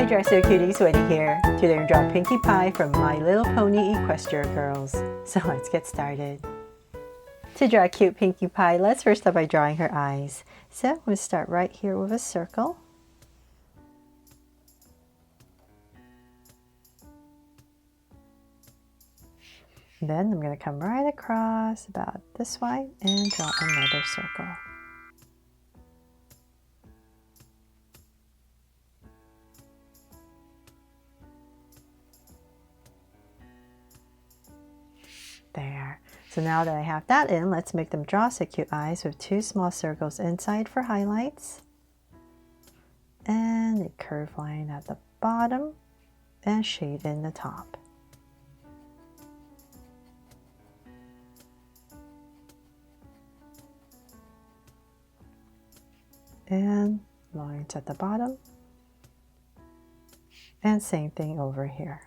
Hi Dresser Cuties, Wendy here. Today we're drawing Pinkie Pie from My Little Pony Equestria Girls. So let's get started. To draw a cute Pinkie Pie, let's first start by drawing her eyes. So we'll start right here with a circle. Then I'm going to come right across about this way and draw another circle. There. So now that I have that in, let's make them draw so cute eyes with two small circles inside for highlights. And a curved line at the bottom and shade in the top. And lines at the bottom. And same thing over here.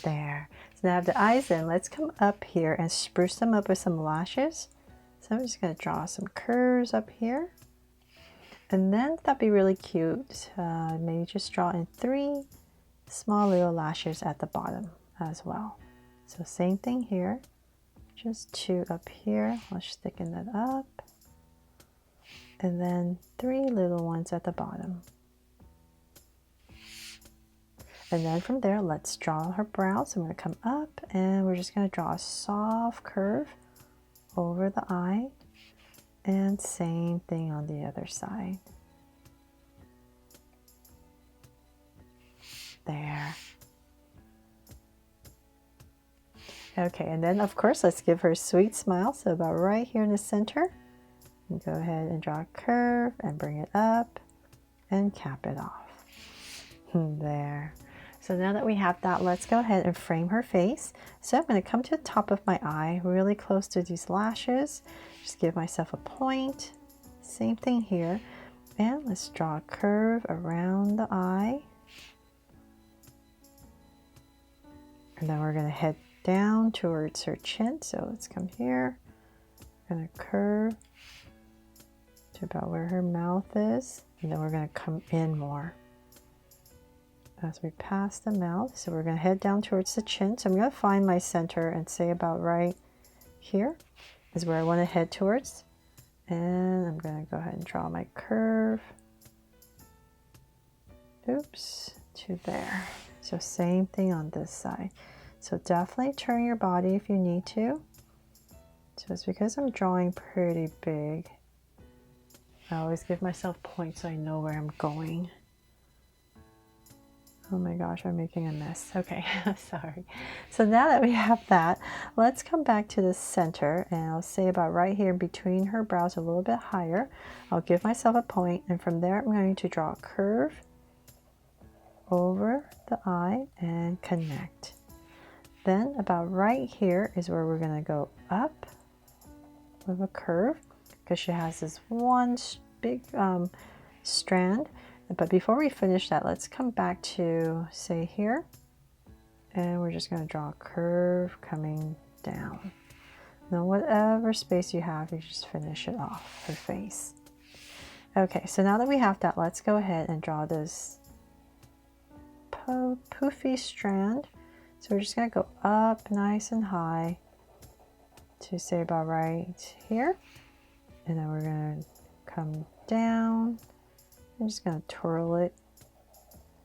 There. So now I have the eyes in. Let's come up here and spruce them up with some lashes. So I'm just going to draw some curves up here. And then that'd be really cute. Maybe just draw in 3 small little lashes at the bottom as well. So same thing here. Just 2 up here. Let's thicken that up. And then 3 little ones at the bottom. And then from there, let's draw her brows. So I'm going to come up and we're just going to draw a soft curve over the eye. And same thing on the other side. There. Okay, and then of course, let's give her a sweet smile. So about right here in the center, and go ahead and draw a curve and bring it up and cap it off. There. So now that we have that, let's go ahead and frame her face. So I'm going to come to the top of my eye, really close to these lashes. Just give myself a point. Same thing here. And let's draw a curve around the eye. And then we're going to head down towards her chin. So let's come here. We're going to curve to about where her mouth is. And then we're going to come in more as we pass the mouth. So we're going to head down towards the chin. So I'm going to find my center and say about right here is where I want to head towards. And I'm going to go ahead and draw my curve. Oops, to there. So same thing on this side. So definitely turn your body if you need to. So it's because I'm drawing pretty big. I always give myself points so I know where I'm going. Oh my gosh, I'm making a mess. Okay, sorry. So now that we have that, let's come back to the center and I'll say about right here between her brows a little bit higher. I'll give myself a point and from there I'm going to draw a curve over the eye and connect. Then about right here is where we're going to go up with a curve because she has this one big strand. But before we finish that, let's come back to say here, and we're just going to draw a curve coming down. Now whatever space you have, you just finish it off, her face. Okay, so now that we have that, let's go ahead and draw this poofy strand. So we're just going to go up nice and high to say about right here. And then we're going to come down. I'm just going to twirl it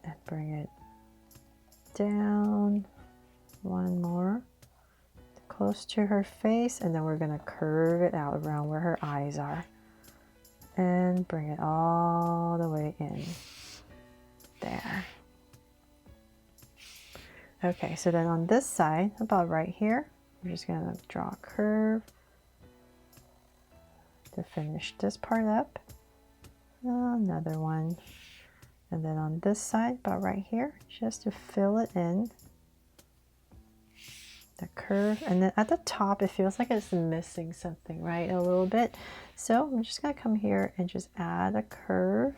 and bring it down. One more. Close to her face. And then we're going to curve it out around where her eyes are. And bring it all the way in. There. Okay, so then on this side, about right here, we're just going to draw a curve to finish this part up. Another one. And then on this side, about right here, just to fill it in. the curve, and then at the top it feels like it's missing something, right, a little bit. So I'm just going to come here and just add a curve.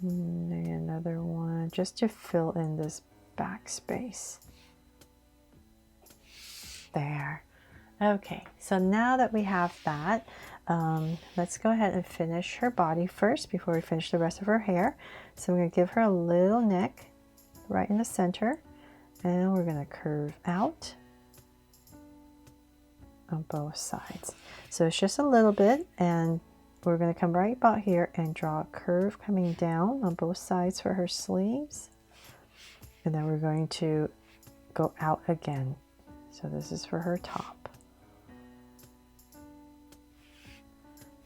Maybe another one just to fill in this back space. There. Okay, so now that we have that, let's go ahead and finish her body first before we finish the rest of her hair. So I'm going to give her a little neck right in the center, and we're going to curve out on both sides. So it's just a little bit, and we're going to come right about here and draw a curve coming down on both sides for her sleeves. And then we're going to go out again. So this is for her top.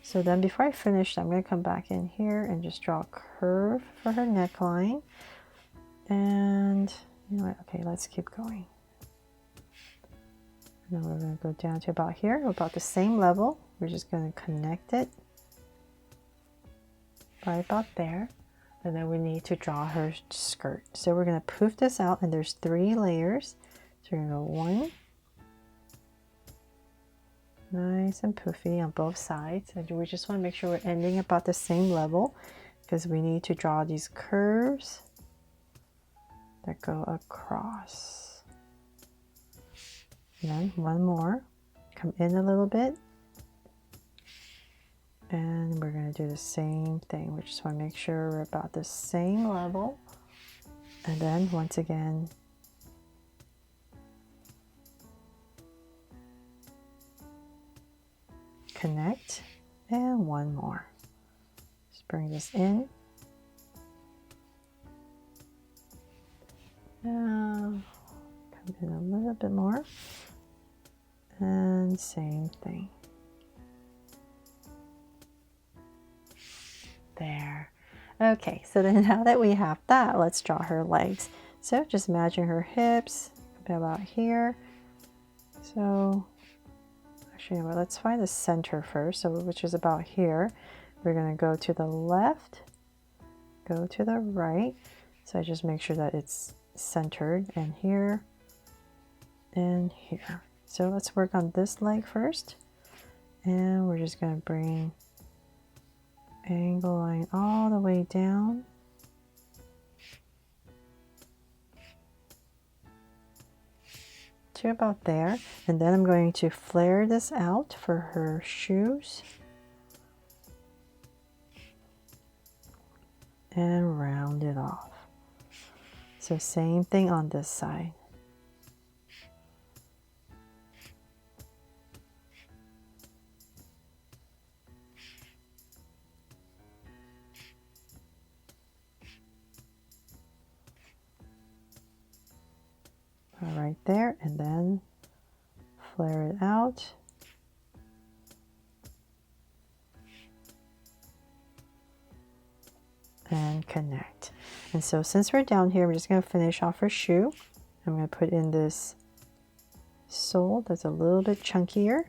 So then before I finish, I'm going to come back in here and just draw a curve for her neckline. And you know what? Okay, let's keep going. And then we're going to go down to about here, about the same level. We're just going to connect it right about there. And then we need to draw her skirt. So we're going to poof this out, and there's 3 layers. So we're going to go 1. Nice and poofy on both sides, and we just want to make sure we're ending about the same level because we need to draw these curves that go across. And then 1 more, come in a little bit, and we're going to do the same thing. We just want to make sure we're about the same level, and then once again connect, and 1 more. Just bring this in. Come in a little bit more, and same thing. There. Okay, so then now that we have that, let's draw her legs. So just imagine her hips about here. So actually, well, let's find the center first, so which is about here. We're going to go to the left, go to the right. So I just make sure that it's centered, and here and here. So let's work on this leg first, and we're just going to bring angle line all the way down. To about there, and then I'm going to flare this out for her shoes and round it off. So same thing on this side. Right there, and then flare it out. And connect. And so since we're down here, we're just going to finish off her shoe. I'm going to put in this sole that's a little bit chunkier.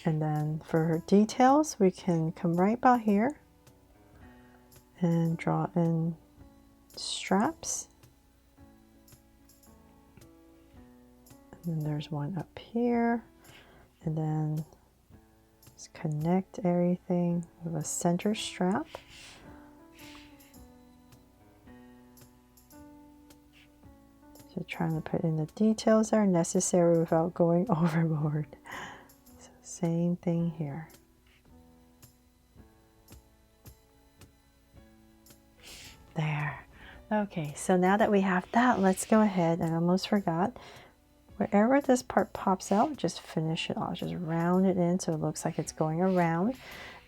And then for her details, we can come right about here and draw in straps. And then there's one up here, and then just connect everything with a center strap. So trying to put in the details that are necessary without going overboard. So same thing here. There. Okay, so now that we have that, let's go ahead, and I almost forgot, wherever this part pops out, just finish it off. Just round it in so it looks like it's going around.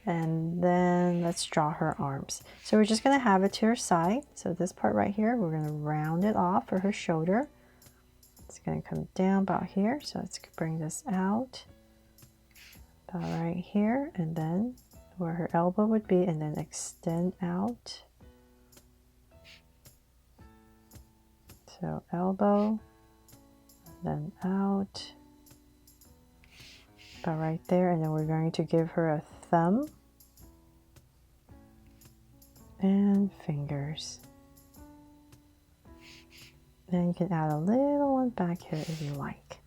And then let's draw her arms. So we're just going to have it to her side. So this part right here, we're going to round it off for her shoulder. It's going to come down about here. So let's bring this out about right here, and then where her elbow would be, and then extend out. So elbow, then out, about right there, and then we're going to give her a thumb and and fingers. Then you can add a little one back here if you like.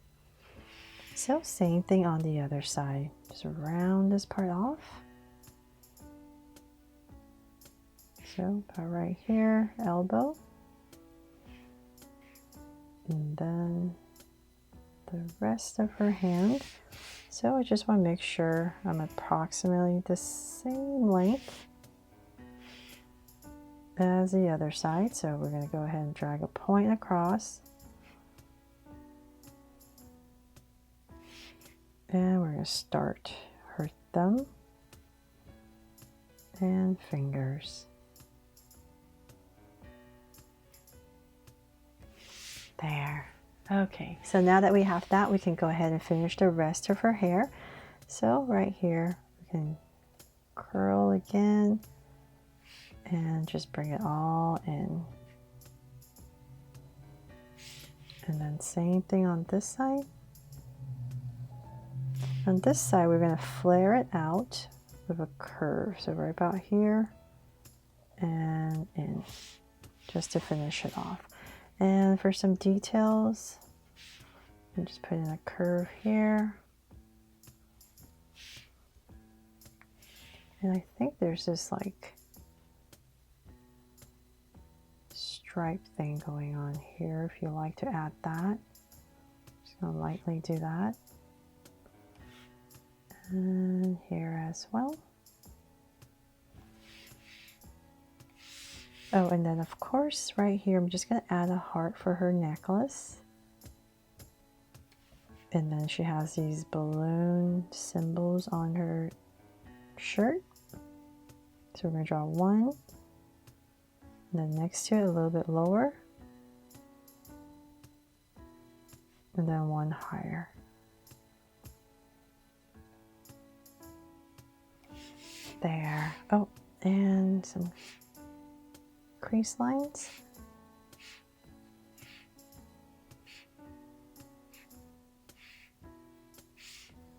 So same thing on the other side. Just round this part off. So about right here, elbow. And then the rest of her hand. So I just want to make sure I'm approximately the same length as the other side. So we're going to go ahead and drag a point across. And we're going to start her thumb and fingers. There. Okay, so now that we have that, we can go ahead and finish the rest of her hair. So right here, we can curl again and just bring it all in. And then same thing on this side. On this side, we're going to flare it out with a curve. So right about here and in, just to finish it off. And for some details, I'm just putting a curve here. And I think there's this like stripe thing going on here. If you like to add that, just gonna lightly do that. And here as well. Oh, and then of course right here, I'm just gonna add a heart for her necklace. And then she has these balloon symbols on her shirt. So we're gonna draw one. And then next to it, a little bit lower. And then one higher. There. Oh, and some crease lines.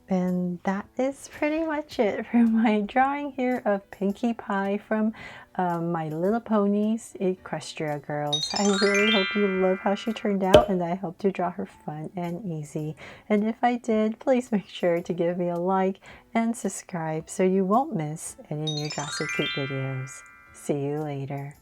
And that is pretty much it for my drawing here of Pinkie Pie from My Little Ponies Equestria Girls. I really hope you love how she turned out, and I hope to draw her fun and easy. And if I did, please make sure to give me a like and subscribe so you won't miss any new Draw So Cute videos. See you later.